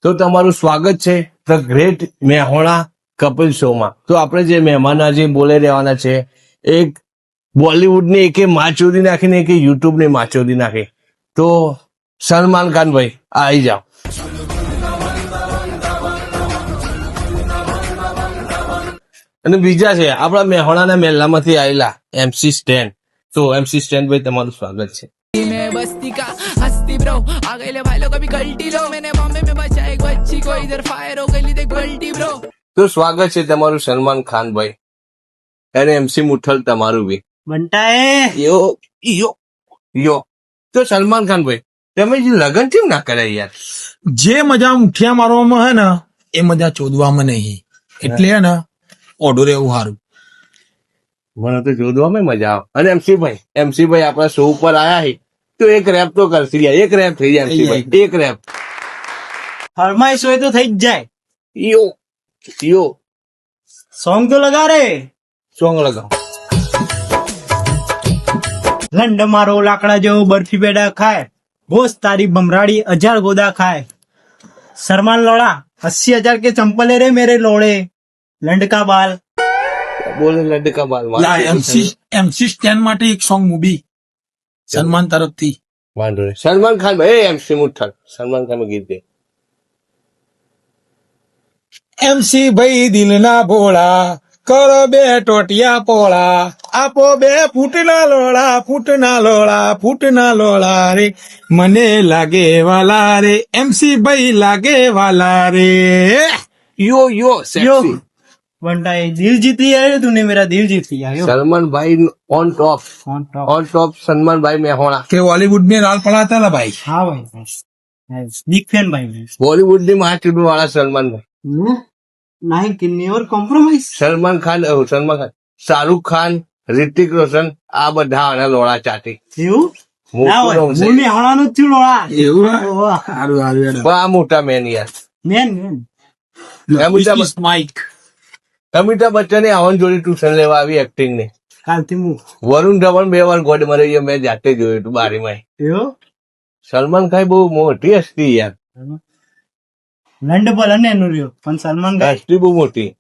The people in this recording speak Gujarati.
તો તમારું સ્વાગત છે ધ ગ્રેટ મેહોણા કપિલ શોમાં. તો આપણે જે મહેમાન આજે બોલે રહેવાના છે, એક બોલિવૂડની એકે માં ચોરી નાખી ને એકે યુટ્યુબની માં ચોરી નાખી. તો સલમાન ખાન ભાઈ આવી જાઓ. અને બીજા છે આપણા મેહોણાના મહેલામાંથી આવેલા MC સ્ટેન. તો MC સ્ટેન ભાઈ તમારું સ્વાગત છે. मैं बस्ती का हस्ती ब्रो आ गए ले भाई लोग अभी गलती लो मैंने बॉम्बे में बचा एक बच्ची को इधर फायर हो गई देख गलती ब्रो. તો સ્વાગત છે તમારું સલમાન ખાન ભાઈ અને MC મુઠ્ઠલ તમારું બી. બંટાએ યો યો યો. તો સલમાન ખાન ભાઈ તમે જે લગન કેમ ના કરે યાર? જે મજા મુઠિયા મારવામાં હે ને એ મજા ચોદવામાં નહીં, એટલે હે ને ઓઢું રહેવું સારું. મને તો જોડવામાં મજા આવે. અને MC ભાઈ આપણા શો ઉપર આયા છે તો એક રેપ તો કરશે યાર. એક રેપ થઈ જાય MC ભાઈ, એક રેપ. ફરમાઈશ હોય તો થઈ જ જાય. યો યો સોંગ તો લગા રે. સોંગ લગાવ. લંડ મારો લાકડા જેવો બરફી પેડા ખાય, બોસ તારી બમરાડી 1000 ગોદા ખાય. સલમાન લોડા 80,000 के चंपले रे मेरे लोड़े, लंड का बाल. બોલે લડકા બાલ MC સ્ટેન માટે એક સોંગ મૂવી સલમાન તરફથી. વાંધો નહીં. સલમાન ખાન ભાઈ MC મુઠ્ઠલ સલમાન ખાન ગીત ગાય. MC ભાઈ દિલના ભોળા, કરો બે ટોટિયા પોળા, આપો બે ફૂટના લોળા, ફૂટના લોળા, ફૂટના લોળા રે, મને લાગે વાલા રે, MC ભાઈ લાગે વાલા રે. યો યો સેક્સી. બંટાए दिल जीत लिया है तूने, मेरा दिल जीत लिया है. સલમાન ભાઈ on top. On top. On top Salman ભાઈ મેહોણા. કે બોલીવુડ में लाल पड़ा था ना भाई. हाँ भाई, बिग फैन भाई. બોલીવુડ ની મહાચૂંટણી વાળા સલમાન ભાઈ. नहीं कि नेवर कॉम्प्रोमाइज. સલમાન ખાન શાહરુખ ખાન, રિતિક રોશન આ બધા આના લોડા ચાટી. એવું ના મોટું હોય, નામ છે. હું મેહોણાનું જ છું લોડા. એવું ઓવા. સારું સારું. પણ આ મોટા મેન યાર. મેન અમિતાભ બચ્ચને આવન જોડી ટ્યુશન લેવા આવી એક્ટિંગ ની. કાલથી હું વરુણ ધવન 2 વાર ગોડ મરે છે, મેં જાતે જોયું હતું બારીમાં. એવું સલમાન ખાન બહુ મોટી હસ્તી યાર. લંડ પર અને એનું રહ્યો પણ સલમાન ખાન હસ્તી બહુ મોટી.